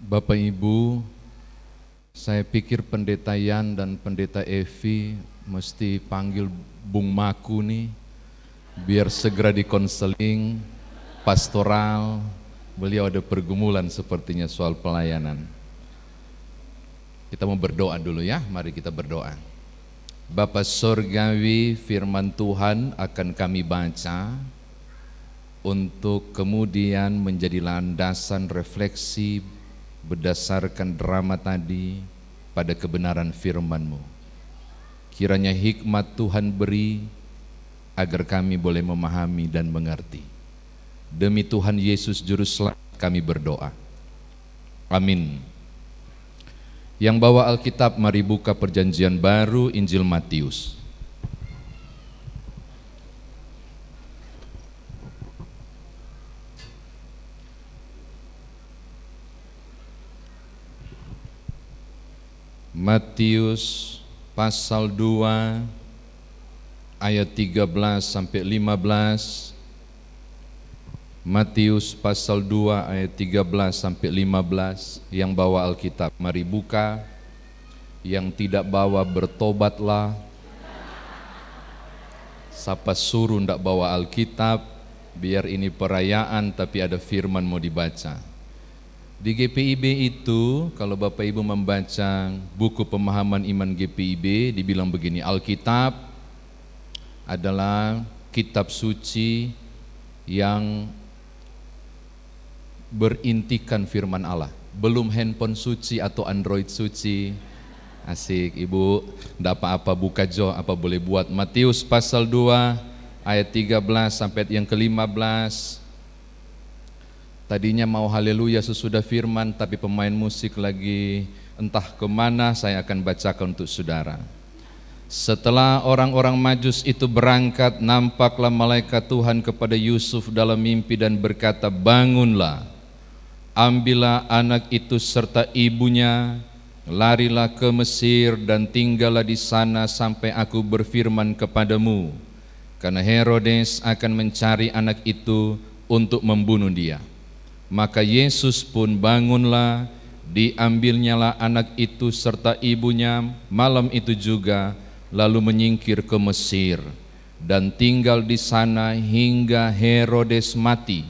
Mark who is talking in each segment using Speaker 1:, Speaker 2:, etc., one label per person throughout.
Speaker 1: Bapak Ibu, saya pikir Pendeta Yan dan Pendeta Evi mesti panggil Bung Maku nih, biar segera dikonseling pastoral. Beliau ada pergumulan sepertinya soal pelayanan. Kita mau berdoa dulu ya, mari kita berdoa. Bapa Sorgawi, firman Tuhan akan kami baca untuk kemudian menjadi landasan refleksi berdasarkan drama tadi pada kebenaran firman-Mu. Kiranya hikmat Tuhan beri agar kami boleh memahami dan mengerti. Demi Tuhan Yesus Juru Selamat kami berdoa. Amin. Yang bawa Alkitab, mari buka Perjanjian Baru, Injil Matius. Matius pasal 2 ayat 13 sampai 15. Matius pasal 2 ayat 13 sampai 15. Yang bawa Alkitab mari buka. Yang tidak bawa bertobatlah. Siapa suruh ndak bawa Alkitab, biar ini perayaan tapi ada firman mau dibaca. Di GPIB itu, kalau Bapak Ibu membaca buku pemahaman iman GPIB, dibilang begini, Alkitab adalah kitab suci yang berintikan firman Allah. Belum handphone suci atau Android suci. Asik, Ibu, enggak apa-apa, buka jo, apa boleh buat. Matius pasal 2 ayat 13 sampai yang ke-15. Tadinya mau haleluya sesudah firman, tapi pemain musik lagi entah kemana, saya akan bacakan untuk saudara. Setelah orang-orang Majus itu berangkat, nampaklah malaikat Tuhan kepada Yusuf dalam mimpi dan berkata, bangunlah, ambillah anak itu serta ibunya, larilah ke Mesir dan tinggallah di sana sampai aku berfirman kepadamu, karena Herodes akan mencari anak itu untuk membunuh dia. Maka Yesus pun bangunlah, diambilnyalah anak itu serta ibunya malam itu juga, lalu menyingkir ke Mesir dan tinggal di sana hingga Herodes mati.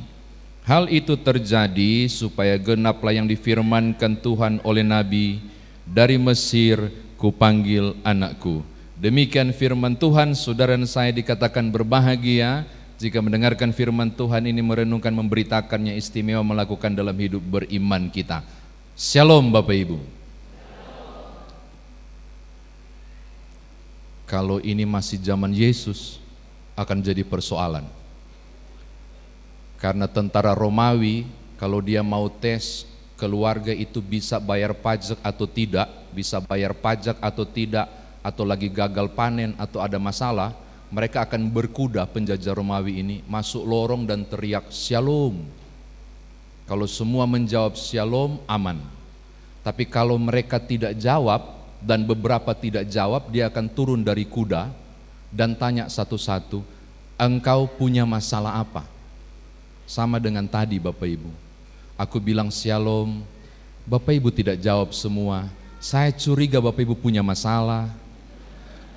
Speaker 1: Hal itu terjadi supaya genaplah yang difirmankan Tuhan oleh Nabi, dari Mesir kupanggil anakku. Demikian firman Tuhan. Saudara dan saya dikatakan berbahagia jika mendengarkan firman Tuhan ini, merenungkan, memberitakannya, istimewa melakukan dalam hidup beriman kita. Shalom Bapak Ibu. Kalau ini masih zaman Yesus, akan jadi persoalan. Karena tentara Romawi, kalau dia mau tes keluarga itu bisa bayar pajak atau tidak, bisa bayar pajak atau tidak, atau lagi gagal panen atau ada masalah, mereka akan berkuda, penjajah Romawi ini, masuk lorong dan teriak Shalom. Kalau semua menjawab Shalom, aman. Tapi kalau mereka tidak jawab dan beberapa tidak jawab, dia akan turun dari kuda dan tanya satu-satu, engkau punya masalah apa? Sama dengan tadi Bapak Ibu. Aku bilang Shalom, Bapak Ibu tidak jawab semua. Saya curiga Bapak Ibu punya masalah.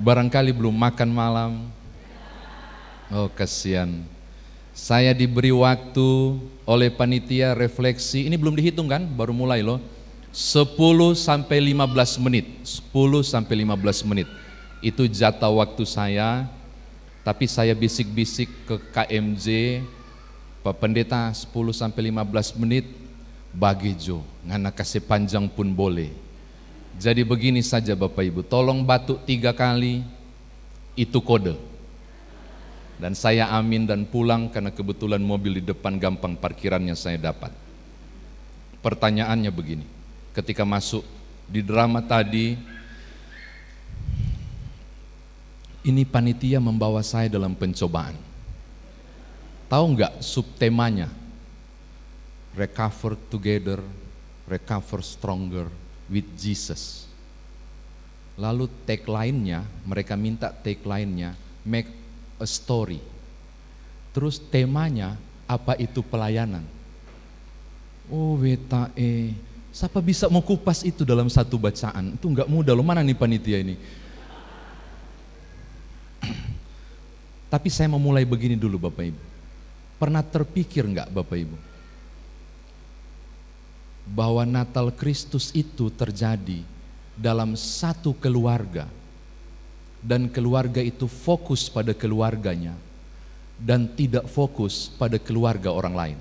Speaker 1: Barangkali belum makan malam. Oh kasihan. Saya diberi waktu oleh panitia refleksi, ini belum dihitung kan, baru mulai loh, 10 sampai 15 menit, 10 sampai 15 menit. Itu jatah waktu saya, tapi saya bisik-bisik ke KMJ, Pak Pendeta 10 sampai 15 menit, bagi Jo, ngana kasih panjang pun boleh. Jadi begini saja Bapak Ibu, tolong batuk 3 kali, itu kode. Dan saya amin dan pulang karena kebetulan mobil di depan gampang parkirannya saya dapat. Pertanyaannya begini, ketika masuk di drama tadi, ini panitia membawa saya dalam pencobaan. Tahu nggak subtemanya? Recover together, recover stronger with Jesus. Lalu tagline-nya, mereka minta tagline-nya, make a story. Terus temanya apa itu pelayanan? Oh wetae Siapa bisa mau kupas itu dalam satu bacaan? Itu nggak mudah loh, mana nih panitia ini? Tapi saya mau mulai begini dulu Bapak Ibu. Pernah terpikir nggak Bapak Ibu? Bahwa Natal Kristus itu terjadi dalam satu keluarga. Dan keluarga itu fokus pada keluarganya dan tidak fokus pada keluarga orang lain.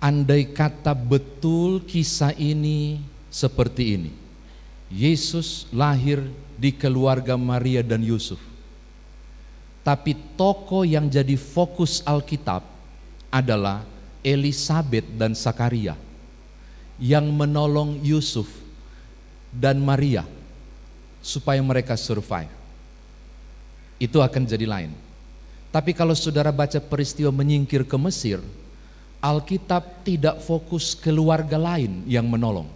Speaker 1: Andai kata betul kisah ini seperti ini, Yesus lahir di keluarga Maria dan Yusuf, tapi tokoh yang jadi fokus Alkitab adalah Elisabet dan Zakaria yang menolong Yusuf dan Maria supaya mereka survive. Itu akan jadi lain. Tapi kalau saudara baca peristiwa menyingkir ke Mesir, Alkitab tidak fokus keluarga lain yang menolong,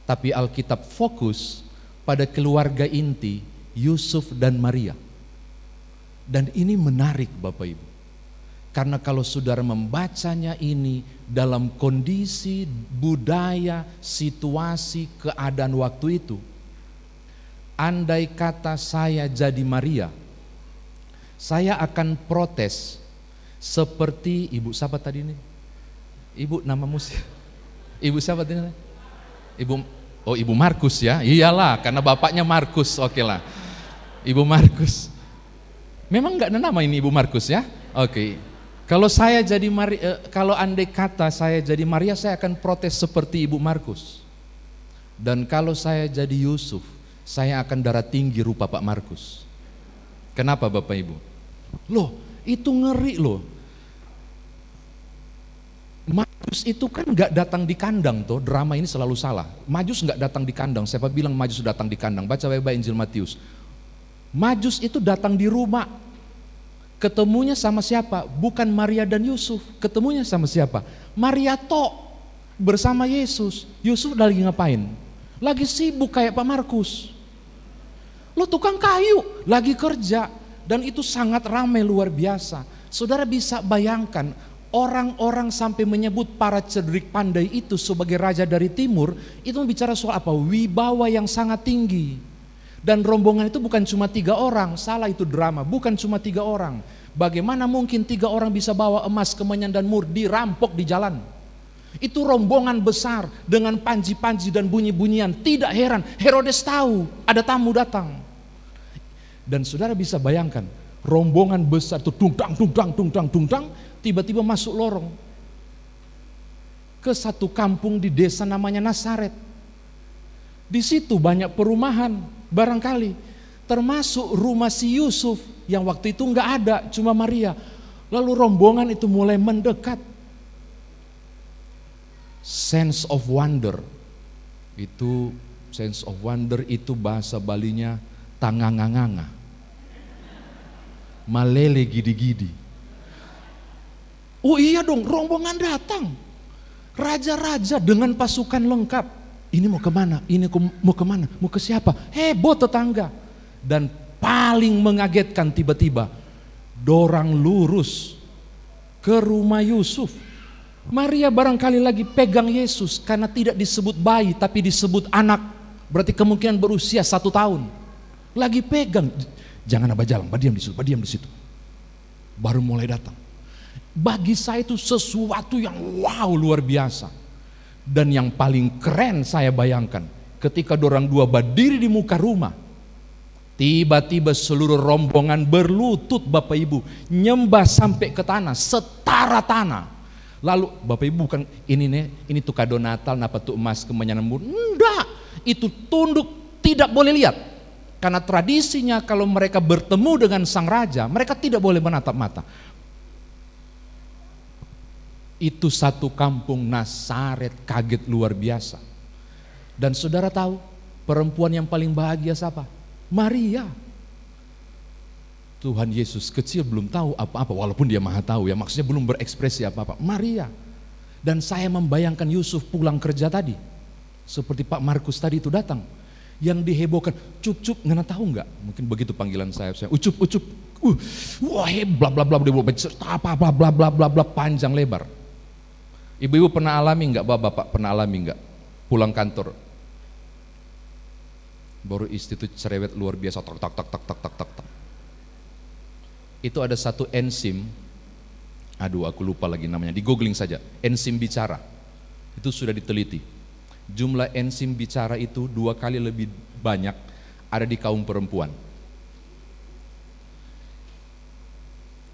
Speaker 1: tapi Alkitab fokus pada keluarga inti Yusuf dan Maria. Dan ini menarik Bapak Ibu, karena kalau saudara membacanya ini dalam kondisi budaya, situasi, keadaan waktu itu, andai kata saya jadi Maria, saya akan protes seperti ibu siapa tadi ini? Ibu namamu sih? Ibu siapa tadi? Ibu Markus ya? Iyalah, karena bapaknya Markus, oke lah. Ibu Markus. Memang nggak ada nama ini Ibu Markus ya? Oke. Kalau saya jadi kalau andai kata saya jadi Maria, saya akan protes seperti Ibu Markus. Dan kalau saya jadi Yusuf, saya akan darah tinggi rupa Pak Markus. Kenapa Bapak Ibu? Loh, itu ngeri loh. Majus itu kan nggak datang di kandang toh, drama ini selalu salah. Majus nggak datang di kandang. Siapa bilang Majus datang di kandang? Baca baik-baik Injil Matius. Majus itu datang di rumah. Ketemunya sama siapa? Bukan Maria dan Yusuf. Ketemunya sama siapa? Maria toh bersama Yesus. Yusuf lagi ngapain? Lagi sibuk kayak Pak Markus. Lo tukang kayu, lagi kerja. Dan itu sangat ramai luar biasa. Saudara bisa bayangkan, orang-orang sampai menyebut para cerdik pandai itu sebagai raja dari timur. Itu bicara soal apa? Wibawa yang sangat tinggi. Dan rombongan itu bukan cuma 3 orang, salah itu drama, bukan cuma 3 orang. Bagaimana mungkin 3 orang bisa bawa emas, kemenyan dan mur dirampok di jalan? Itu rombongan besar dengan panji-panji dan bunyi-bunyian. Tidak heran, Herodes tahu ada tamu datang. Dan saudara bisa bayangkan, rombongan besar itu tungtang, tiba-tiba masuk lorong ke satu kampung di desa namanya Nazaret. Di situ banyak perumahan. Barangkali termasuk rumah si Yusuf yang waktu itu nggak ada, cuma Maria. Lalu rombongan itu mulai mendekat. Sense of wonder itu bahasa Balinya tanganganganga, malele gidi-gidi. Oh iya dong, rombongan datang, raja-raja dengan pasukan lengkap. Ini mau kemana? Ini mau kemana? Mau ke siapa? Heboh tetangga. Dan paling mengagetkan tiba-tiba dorang lurus ke rumah Yusuf. Maria barangkali lagi pegang Yesus karena tidak disebut bayi tapi disebut anak. Berarti kemungkinan berusia 1 tahun. Lagi pegang. Jangan abah jalan, diam di situ. Baru mulai datang. Bagi saya itu sesuatu yang wow, luar biasa. Dan yang paling keren saya bayangkan, ketika dorang dua berdiri di muka rumah, tiba-tiba seluruh rombongan berlutut Bapak Ibu, nyembah sampai ke tanah, setara tanah. Lalu Bapak Ibu bukan ini tuh kado Natal, napa tuh emas kemenyan mur? Enggak, itu tunduk, tidak boleh lihat. Karena tradisinya kalau mereka bertemu dengan sang raja, mereka tidak boleh menatap mata. Itu satu kampung Nazaret kaget luar biasa. Dan saudara tahu perempuan yang paling bahagia siapa? Maria. Tuhan Yesus kecil belum tahu apa-apa, walaupun dia maha tahu ya, maksudnya belum berekspresi apa-apa. Maria. Dan saya membayangkan Yusuf pulang kerja tadi, seperti Pak Markus tadi itu datang, yang dihebohkan, cup-cup, ngana tahu nggak? Mungkin begitu panggilan saya, ucup-ucup. wah bla bla bla bla bla bla bla bla bla panjang lebar. Ibu-ibu pernah alami nggak, bapak pernah alami nggak pulang kantor baru istri itu cerewet luar biasa, tak tak tak tak tak tak tak tak. Itu ada satu enzim, aduh aku lupa lagi namanya, di googling saja, enzim bicara. Itu sudah diteliti. Jumlah enzim bicara itu 2 kali lebih banyak ada di kaum perempuan.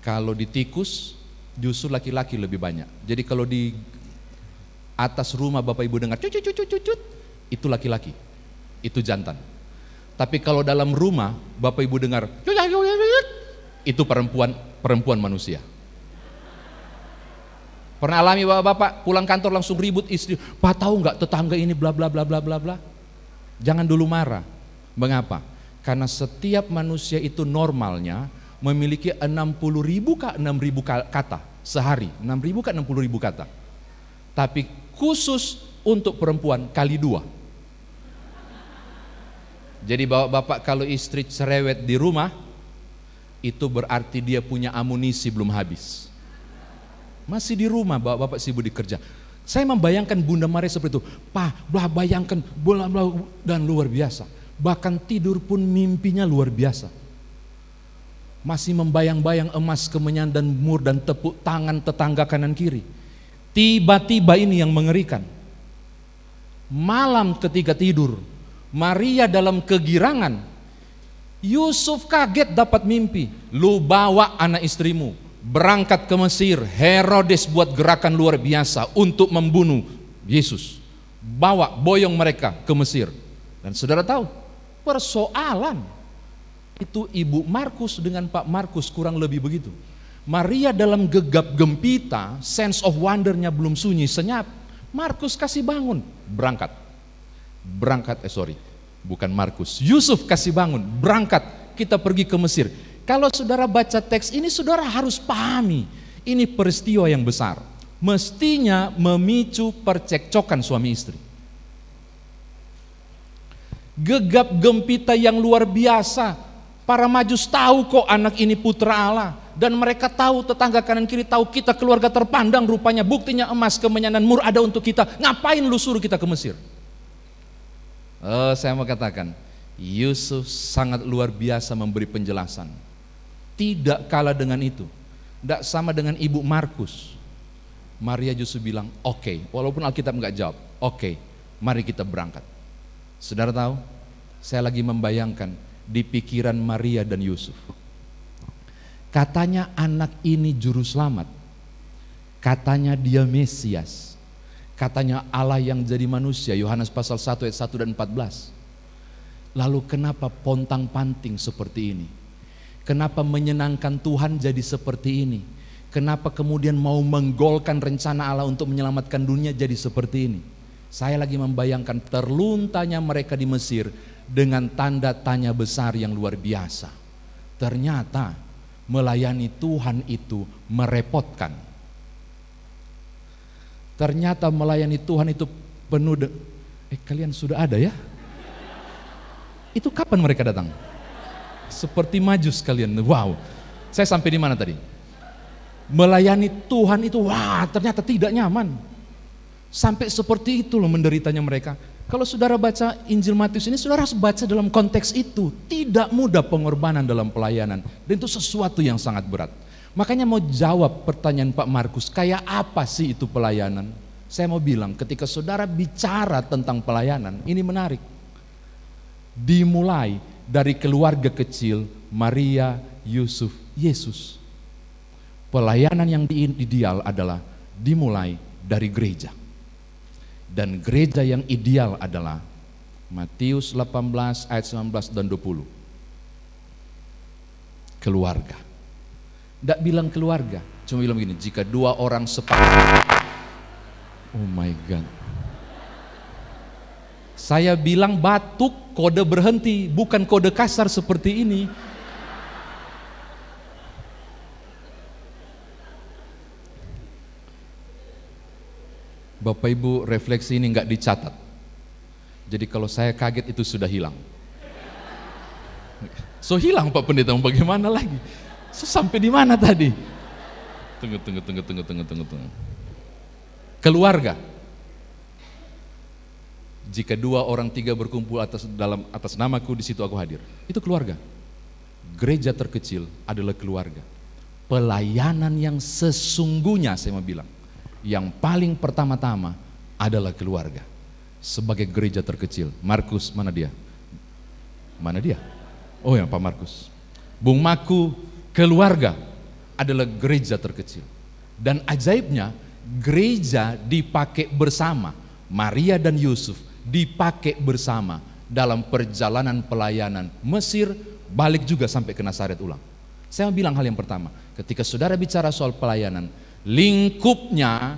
Speaker 1: Kalau di tikus justru laki-laki lebih banyak. Jadi kalau di atas rumah bapak ibu dengar cucut cucut cucut, itu laki-laki, itu jantan. Tapi kalau dalam rumah bapak ibu dengar cucut cucut, itu perempuan manusia. Pernah alami bapak-bapak pulang kantor langsung ribut istri, "Pak tahu nggak tetangga ini bla bla bla bla bla bla." Jangan dulu marah. Mengapa? Karena setiap manusia itu normalnya memiliki 60.000 ke 6.000 kata sehari, 6.000 ke 60.000 kata. Tapi khusus untuk perempuan kali 2. Jadi bapak-bapak kalau istri cerewet di rumah, itu berarti dia punya amunisi belum habis. Masih di rumah bapak-bapak sibuk dikerja. Saya membayangkan Bunda Maria seperti itu. Pak, bayangkan bola dan luar biasa. Bahkan tidur pun mimpinya luar biasa. Masih membayang-bayang emas, kemenyan dan mur dan tepuk tangan tetangga kanan kiri. Tiba-tiba ini yang mengerikan. Malam ketika tidur, Maria dalam kegirangan. Yusuf kaget dapat mimpi. Lu bawa anak istrimu berangkat ke Mesir. Herodes buat gerakan luar biasa untuk membunuh Yesus. Bawa, boyong mereka ke Mesir. Dan saudara tahu, persoalan itu Ibu Markus dengan Pak Markus kurang lebih begitu. Maria dalam gegap gempita, sense of wondernya belum sunyi senyap. Markus kasih bangun, berangkat. Bukan Markus. Yusuf kasih bangun, berangkat. Kita pergi ke Mesir. Kalau saudara baca teks ini, saudara harus pahami. Ini peristiwa yang besar. Mestinya memicu percekcokan suami istri. Gegap gempita yang luar biasa. Para Majus tahu kok anak ini putra Allah, dan mereka tahu, tetangga kanan kiri tahu, kita keluarga terpandang rupanya, buktinya emas, kemenyan dan mur ada untuk kita. Ngapain lu suruh kita ke Mesir? Saya mau katakan, Yusuf sangat luar biasa memberi penjelasan. Tidak kalah dengan itu, tidak sama dengan Ibu Markus. Maria justru bilang, oke, walaupun Alkitab nggak jawab, oke, mari kita berangkat. Saudara tahu, saya lagi membayangkan di pikiran Maria dan Yusuf. Katanya anak ini juru selamat. Katanya dia Mesias. Katanya Allah yang jadi manusia, Yohanes pasal 1 ayat 1 dan 14. Lalu kenapa pontang-panting seperti ini? Kenapa menyenangkan Tuhan jadi seperti ini? Kenapa kemudian mau menggolkan rencana Allah untuk menyelamatkan dunia jadi seperti ini? Saya lagi membayangkan terluntanya mereka di Mesir dengan tanda tanya besar yang luar biasa. Ternyata melayani Tuhan itu merepotkan. Ternyata melayani Tuhan itu penuh kalian sudah ada ya? Itu kapan mereka datang? Seperti Majus kalian. Wow. Saya sampai di mana tadi? Melayani Tuhan itu wah, ternyata tidak nyaman. Sampai seperti itu loh menderitanya mereka. Kalau saudara baca Injil Matius ini, saudara harus baca dalam konteks itu. Tidak mudah pengorbanan dalam pelayanan. Dan itu sesuatu yang sangat berat. Makanya mau jawab pertanyaan Pak Markus, kayak apa sih itu pelayanan? Saya mau bilang, ketika saudara bicara tentang pelayanan, ini menarik. Dimulai dari keluarga kecil, Maria, Yusuf, Yesus. Pelayanan yang ideal adalah dimulai dari gereja. Dan gereja yang ideal adalah Matius 18 ayat 19 dan 20. Keluarga. Tidak bilang keluarga, cuma bilang begini, jika 2 orang sepakat. Oh my God. Saya bilang batuk, kode berhenti, bukan kode kasar seperti ini. Bapak Ibu, refleksi ini nggak dicatat. Jadi kalau saya kaget itu sudah hilang. So hilang Pak Pendeta, bagaimana lagi? Sampai di mana tadi? Tunggu. Keluarga. Jika 2 orang 3 berkumpul atas namaku, di situ aku hadir. Itu keluarga. Gereja terkecil adalah keluarga. Pelayanan yang sesungguhnya, saya mau bilang, yang paling pertama-tama adalah keluarga. Sebagai gereja terkecil. Markus, mana dia? Mana dia? Oh ya, Pak Markus. Bung Maku, keluarga adalah gereja terkecil. Dan ajaibnya, gereja dipakai bersama. Maria dan Yusuf dipakai bersama dalam perjalanan pelayanan Mesir, balik juga sampai ke Nazaret ulang. Saya mau bilang hal yang pertama, ketika saudara bicara soal pelayanan, lingkupnya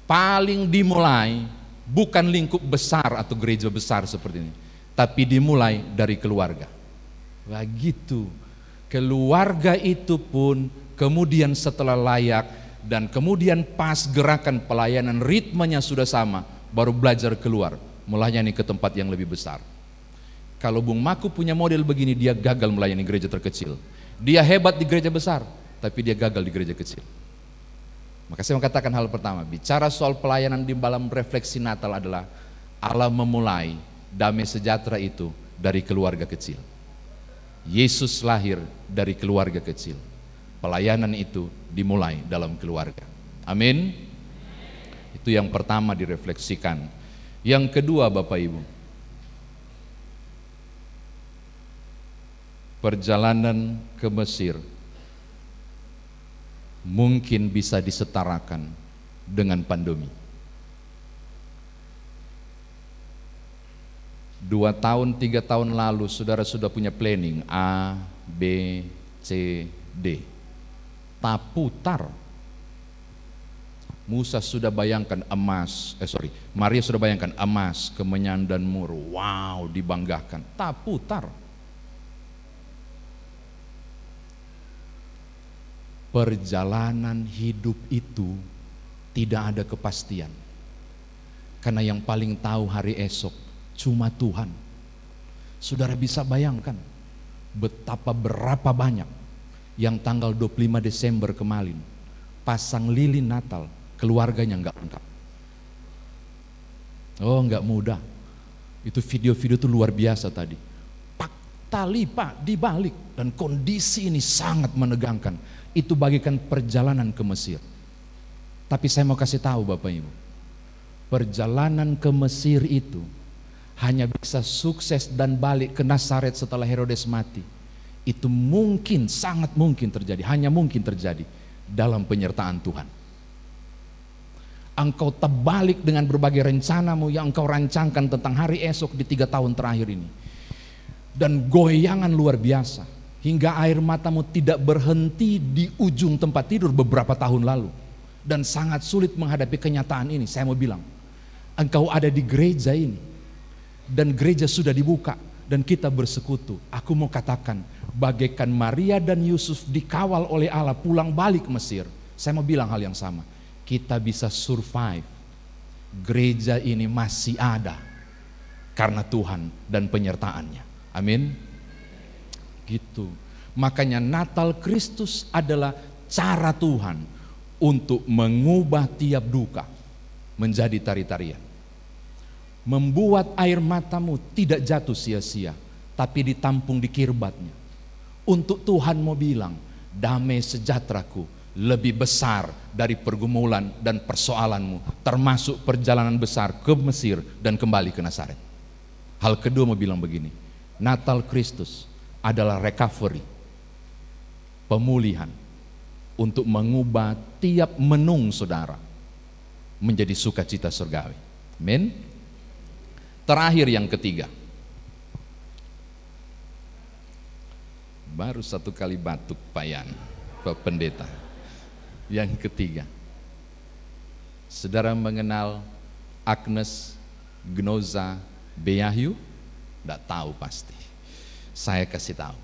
Speaker 1: paling dimulai bukan lingkup besar atau gereja besar seperti ini, tapi dimulai dari keluarga. Begitu. Keluarga itu pun kemudian setelah layak dan kemudian pas gerakan pelayanan ritmenya sudah sama, baru belajar keluar, melayani ke tempat yang lebih besar. Kalau Bung Maku punya model begini, dia gagal melayani gereja terkecil. Dia hebat di gereja besar, tapi dia gagal di gereja kecil. Maka saya mau katakan hal pertama, bicara soal pelayanan di dalam refleksi Natal adalah Allah memulai damai sejahtera itu dari keluarga kecil. Yesus lahir dari keluarga kecil. Pelayanan itu dimulai dalam keluarga. Amin. Itu yang pertama direfleksikan. Yang kedua, Bapak Ibu, perjalanan ke Mesir mungkin bisa disetarakan dengan pandemi. 2 tahun, 3 tahun lalu saudara sudah punya planning A, B, C, D. Tak putar. Maria sudah bayangkan emas, kemenyan dan mur. Wow, dibanggakan. Tak putar. Perjalanan hidup itu tidak ada kepastian. Karena yang paling tahu hari esok cuma Tuhan. Saudara bisa bayangkan berapa banyak yang tanggal 25 Desember kemarin pasang lilin Natal, keluarganya enggak lengkap. Oh, enggak mudah. Itu video-video itu luar biasa tadi. Tali Pak dibalik dan kondisi ini sangat menegangkan. Itu bagikan perjalanan ke Mesir. Tapi saya mau kasih tahu Bapak Ibu, perjalanan ke Mesir itu hanya bisa sukses dan balik ke Nazaret setelah Herodes mati. Itu mungkin, sangat mungkin terjadi, hanya mungkin terjadi dalam penyertaan Tuhan. Engkau terbalik dengan berbagai rencanamu yang engkau rancangkan tentang hari esok di 3 tahun terakhir ini. Dan goyangan luar biasa, hingga air matamu tidak berhenti di ujung tempat tidur beberapa tahun lalu. Dan sangat sulit menghadapi kenyataan ini. Saya mau bilang, engkau ada di gereja ini, dan gereja sudah dibuka, dan kita bersekutu. Aku mau katakan, bagaikan Maria dan Yusuf dikawal oleh Allah pulang balik Mesir. Saya mau bilang hal yang sama, kita bisa survive. Gereja ini masih ada karena Tuhan dan penyertaannya. Amin. Gitu. Makanya Natal Kristus adalah cara Tuhan untuk mengubah tiap duka menjadi tari-tarian. Membuat air matamu tidak jatuh sia-sia, tapi ditampung di kirbatnya. Untuk Tuhan mau bilang, damai sejahteraku lebih besar dari pergumulan dan persoalanmu, termasuk perjalanan besar ke Mesir dan kembali ke Nazaret. Hal kedua mau bilang begini, Natal Kristus adalah recovery, pemulihan untuk mengubah tiap menung saudara menjadi sukacita surgawi. Amin. Terakhir yang ketiga, baru 1 kali batuk Pak Yan, Pak Pendeta. Yang ketiga, saudara mengenal Agnes Gnoza Beahiu? Tidak tahu pasti. Saya kasih tahu.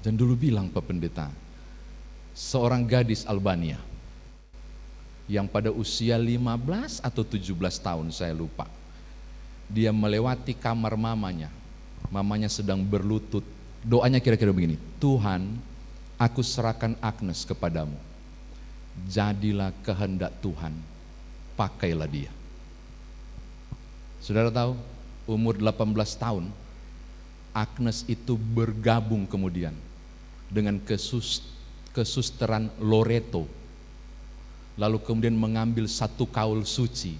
Speaker 1: Dan dulu bilang Pak Pendeta, seorang gadis Albania yang pada usia 15 atau 17 tahun saya lupa, dia melewati kamar mamanya. Mamanya sedang berlutut Doanya kira-kira begini, Tuhan, aku serahkan Agnes kepadamu. Jadilah kehendak Tuhan, pakailah dia. Saudara tahu, umur 18 tahun, Agnes itu bergabung kemudian dengan kesusteran Loreto. Lalu kemudian mengambil satu kaul suci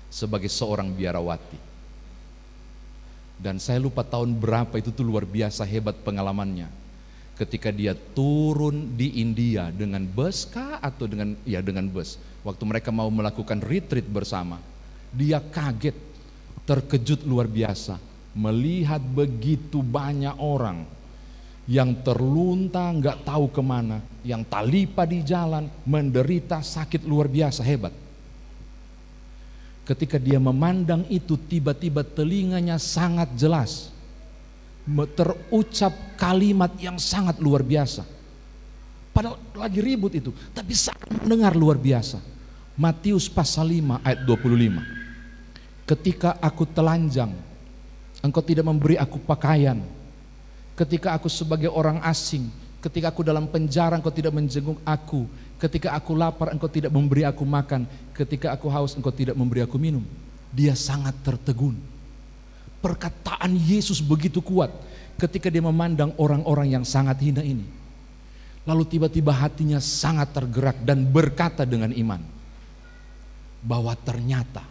Speaker 1: sebagai seorang biarawati. Dan saya lupa tahun berapa, itu tuh luar biasa hebat pengalamannya. Ketika dia turun di India dengan bus kah atau dengan bus. Waktu mereka mau melakukan retreat bersama, dia kaget, terkejut luar biasa melihat begitu banyak orang yang terlunta nggak tahu kemana, yang talipa di jalan, menderita sakit luar biasa hebat. Ketika dia memandang itu, tiba-tiba telinganya sangat jelas terucap kalimat yang sangat luar biasa. Padahal lagi ribut itu, tapi sangat mendengar luar biasa. Matius pasal 5 ayat 25. Ketika aku telanjang, engkau tidak memberi aku pakaian. Ketika aku sebagai orang asing, ketika aku dalam penjara, engkau tidak menjenguk aku. Ketika aku lapar, engkau tidak memberi aku makan. Ketika aku haus, engkau tidak memberi aku minum. Dia sangat tertegun. Perkataan Yesus begitu kuat ketika dia memandang orang-orang yang sangat hina ini. Lalu tiba-tiba hatinya sangat tergerak dan berkata dengan iman, bahwa ternyata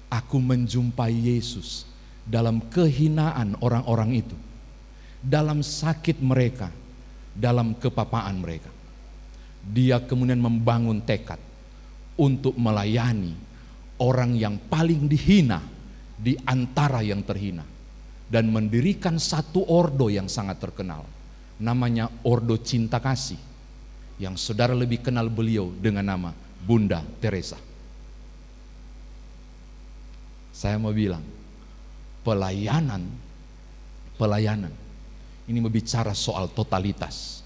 Speaker 1: aku menjumpai Yesus dalam kehinaan orang-orang itu, dalam sakit mereka, dalam kepapaan mereka. Dia kemudian membangun tekad untuk melayani orang yang paling dihina di antara yang terhina, dan mendirikan satu ordo yang sangat terkenal, namanya Ordo Cinta Kasih, yang saudara lebih kenal beliau dengan nama Bunda Teresa. Saya mau bilang, pelayanan ini berbicara soal totalitas.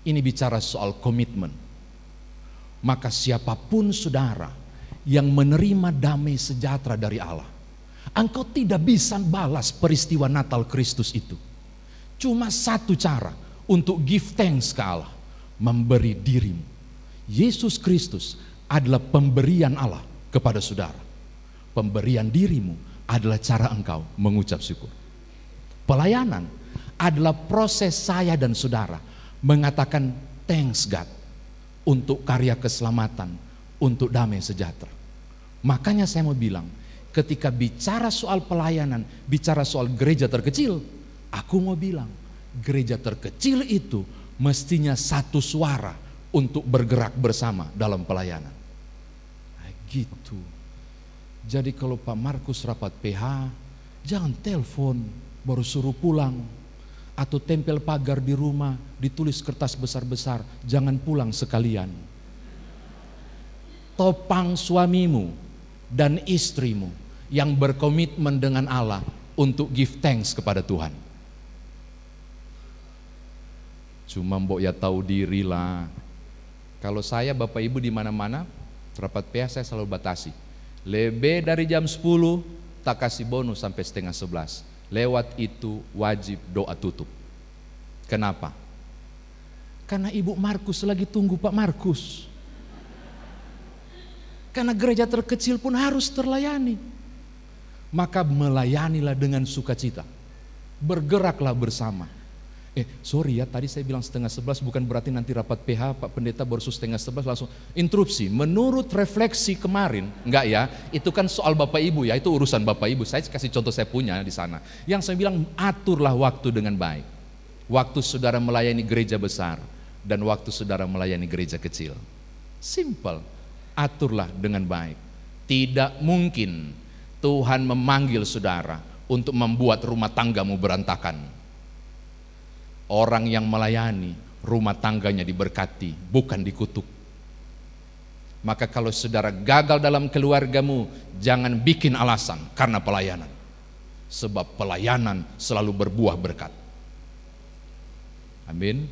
Speaker 1: Ini bicara soal komitmen. Maka siapapun saudara yang menerima damai sejahtera dari Allah, engkau tidak bisa balas peristiwa Natal Kristus itu. Cuma satu cara untuk give thanks ke Allah, memberi dirimu. Yesus Kristus adalah pemberian Allah kepada saudara. Pemberian dirimu adalah cara engkau mengucap syukur. Pelayanan adalah proses saya dan saudara mengatakan thanks God untuk karya keselamatan, untuk damai sejahtera. Makanya saya mau bilang, ketika bicara soal pelayanan, bicara soal gereja terkecil, aku mau bilang, gereja terkecil itu mestinya satu suara untuk bergerak bersama dalam pelayanan. Nah, gitu. Jadi kalau Pak Markus rapat PH, jangan telepon baru suruh pulang, atau tempel pagar di rumah, ditulis kertas besar-besar, jangan pulang sekalian. Topang suamimu dan istrimu yang berkomitmen dengan Allah untuk give thanks kepada Tuhan. Cuma mbok ya tahu diri lah. Kalau saya Bapak Ibu di mana-mana, rapat PH saya selalu batasi. Lebih dari jam 10 tak kasih bonus sampai setengah 11. Lewat itu wajib doa tutup. Kenapa? Karena Ibu Markus lagi tunggu Pak Markus. Karena gereja terkecil pun harus terlayani. Maka melayanilah dengan sukacita. Bergeraklah bersama. Sorry ya, tadi saya bilang setengah 11, bukan berarti nanti rapat PH Pak Pendeta baru setengah 11 langsung interupsi. Menurut refleksi kemarin, enggak ya, itu kan soal Bapak Ibu ya, itu urusan Bapak Ibu. Saya kasih contoh saya punya di sana. Yang saya bilang, aturlah waktu dengan baik. Waktu saudara melayani gereja besar dan waktu saudara melayani gereja kecil. Simple, aturlah dengan baik. Tidak mungkin Tuhan memanggil saudara untuk membuat rumah tanggamu berantakan. Orang yang melayani, rumah tangganya diberkati, bukan dikutuk. Maka kalau saudara gagal dalam keluargamu, jangan bikin alasan karena pelayanan. Sebab pelayanan selalu berbuah berkat. Amin.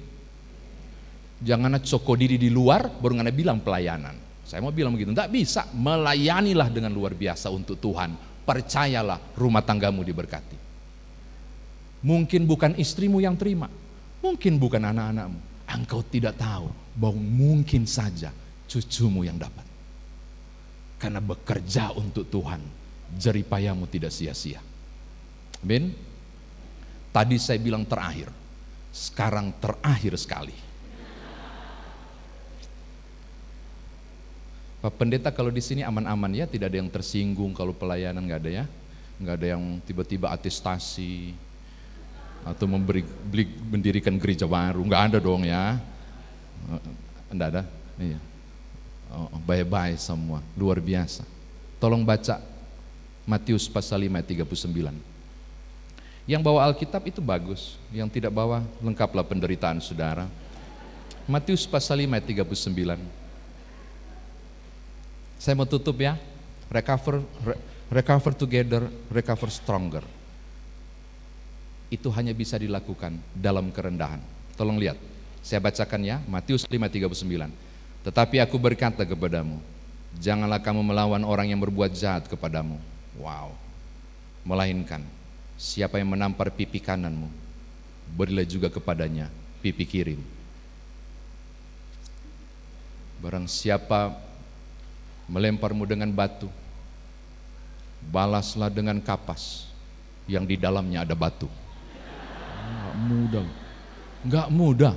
Speaker 1: Jangan coko diri di luar, baru ngana bilang pelayanan. Saya mau bilang begitu, enggak bisa. Melayanilah dengan luar biasa untuk Tuhan. Percayalah rumah tanggamu diberkati. Mungkin bukan istrimu yang terima, mungkin bukan anak-anakmu. Engkau tidak tahu bahwa mungkin saja cucumu yang dapat. Karena bekerja untuk Tuhan, jeripayamu tidak sia-sia. Amin. Tadi saya bilang terakhir, sekarang terakhir sekali. Pak Pendeta, kalau di sini aman-aman ya, tidak ada yang tersinggung kalau pelayanan, nggak ada ya, nggak ada yang tiba-tiba atestasi atau mendirikan gereja baru, nggak ada dong ya, nggak ada, iya. Bye-bye semua, luar biasa. Tolong baca Matius pasal 5 ayat 39. Yang bawa Alkitab itu bagus, yang tidak bawa lengkaplah penderitaan saudara. Matius pasal 5 ayat 39. Saya mau tutup ya. Recover together, recover stronger. Itu hanya bisa dilakukan dalam kerendahan. Tolong lihat, saya bacakan ya, Matius 5:39. Tetapi aku berkata kepadamu, janganlah kamu melawan orang yang berbuat jahat kepadamu. Wow. Melainkan, siapa yang menampar pipi kananmu, berilah juga kepadanya pipi kiri. Barang siapa melemparmu dengan batu, balaslah dengan kapas yang di dalamnya ada batu. Nggak mudah.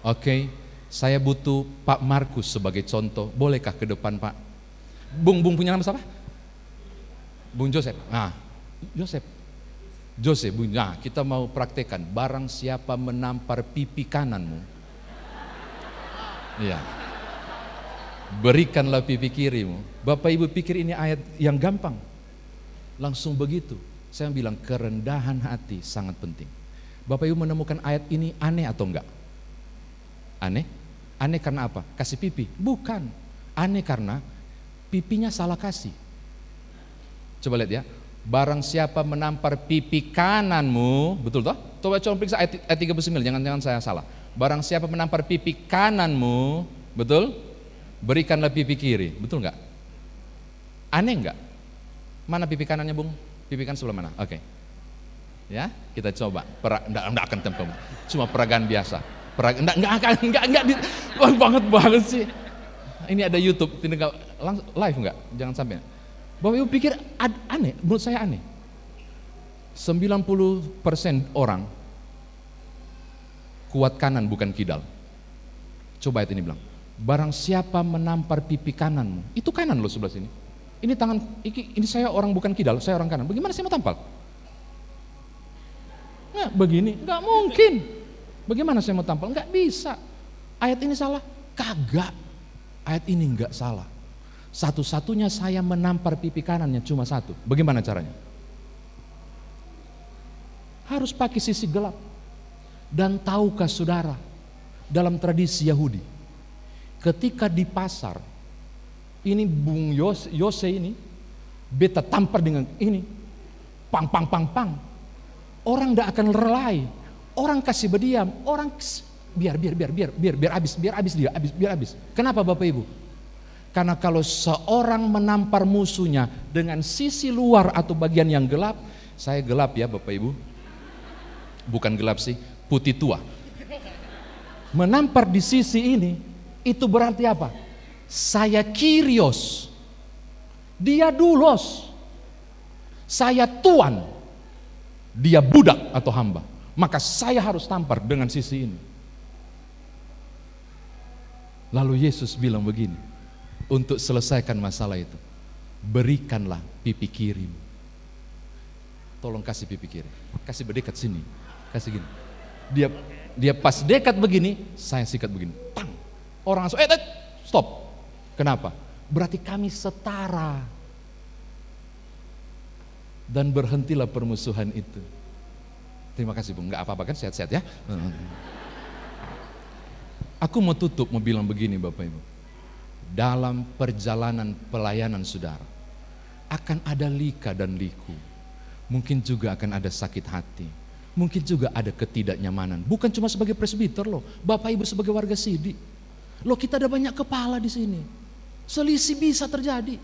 Speaker 1: Oke, saya butuh Pak Markus sebagai contoh. Bolehkah ke depan Pak? Bung punya nama siapa? Bung Joseph. Nah, Joseph. Nah, kita mau praktekkan. Barang siapa menampar pipi kananmu, iya, berikanlah pipi kirimu. Bapak Ibu pikir ini ayat yang gampang? Langsung begitu. Saya bilang kerendahan hati sangat penting. Bapak Ibu menemukan ayat ini aneh atau enggak? Aneh? Aneh karena apa? Kasih pipi? Bukan. Aneh karena pipinya salah kasih. Coba lihat ya. Barang siapa menampar pipi kananmu, betul toh? Coba periksa ayat 39, jangan saya salah. Barang siapa menampar pipi kananmu, betul? Berikanlah pipi kiri, betul enggak? Aneh enggak? Mana pipi kanannya Bung? Pipi kanan sebelah mana? Oke. Ya, kita coba. Enggak akan tempel. Cuma peragaan biasa. Enggak banget sih. Ini ada YouTube, tinggal langsung live enggak? Jangan sampai. Bapak Ibu pikir aneh, menurut saya aneh. 90% orang kuat kanan bukan kidal. Coba ayat ini bilang, barang siapa menampar pipi kananmu, itu kanan loh sebelah sini. Ini tangan, ini saya orang bukan kidal, saya orang kanan. Bagaimana saya mau tampal? Nggak begini, nggak mungkin. Bagaimana saya mau tampal? Nggak bisa. Ayat ini salah? Kagak. Ayat ini nggak salah. Satu-satunya saya menampar pipi kanannya cuma satu. Bagaimana caranya? Harus pakai sisi gelap. Dan tahukah saudara, dalam tradisi Yahudi, ketika di pasar, ini Bung Yose ini, beta tampar dengan ini, pang. Orang tidak akan relai, orang kasih berdiam, orang biar habis. Kenapa Bapak Ibu? Karena kalau seorang menampar musuhnya dengan sisi luar atau bagian yang gelap, saya gelap ya Bapak Ibu, bukan gelap sih, putih tua. Menampar di sisi ini, itu berarti apa? Saya Kyrios, dia doulos, saya tuan, dia budak atau hamba. Maka saya harus tampar dengan sisi ini. Lalu Yesus bilang begini, untuk selesaikan masalah itu, berikanlah pipi kiri. Tolong kasih pipi kiri, kasih berdekat sini, kasih gini. Dia pas dekat begini, saya sikat begini, tang. Orang langsung, stop. Kenapa? Berarti kami setara. Dan berhentilah permusuhan itu. Terima kasih Bung, nggak apa-apa kan, sehat-sehat ya. Aku mau tutup, mau bilang begini Bapak Ibu. Dalam perjalanan pelayanan saudara, akan ada lika dan liku. Mungkin juga akan ada sakit hati. Mungkin juga ada ketidaknyamanan. Bukan cuma sebagai presbiter loh, Bapak Ibu sebagai warga Sidi. Loh, kita ada banyak kepala di sini. Selisih bisa terjadi.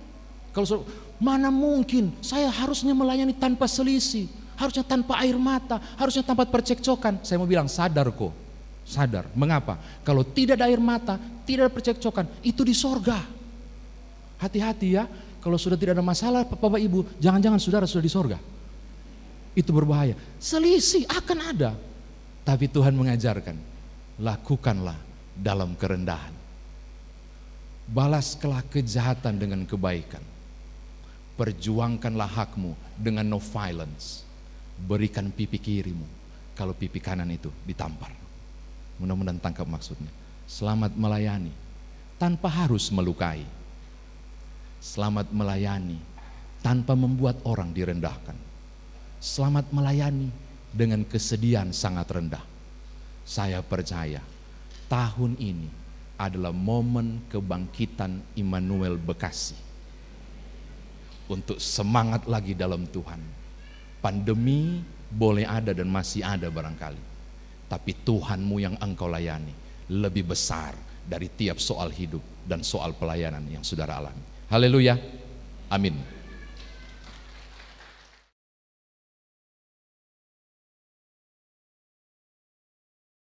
Speaker 1: Kalau mana mungkin saya harusnya melayani tanpa selisih. harusnya tanpa air mata, harusnya tanpa percekcokan. Saya mau bilang sadar kok, sadar. Mengapa? Kalau tidak ada air mata, tidak ada percekcokan, itu di sorga. Hati-hati ya, kalau sudah tidak ada masalah Bapak Ibu, jangan-jangan saudara sudah di sorga. Itu berbahaya. Selisih akan ada. Tapi Tuhan mengajarkan, lakukanlah dalam kerendahan. Balaslah kejahatan dengan kebaikan. Perjuangkanlah hakmu dengan no violence. Berikan pipi kirimu kalau pipi kanan itu ditampar. Mudah-mudahan tangkap maksudnya. Selamat melayani tanpa harus melukai. Selamat melayani tanpa membuat orang direndahkan. Selamat melayani dengan kesedihan sangat rendah. Saya percaya tahun ini adalah momen kebangkitan Immanuel Bekasi. Untuk semangat lagi dalam Tuhan. Pandemi boleh ada dan masih ada barangkali. Tapi Tuhanmu yang engkau layani lebih besar dari tiap soal hidup dan soal pelayanan yang saudara alami. Haleluya. Amin.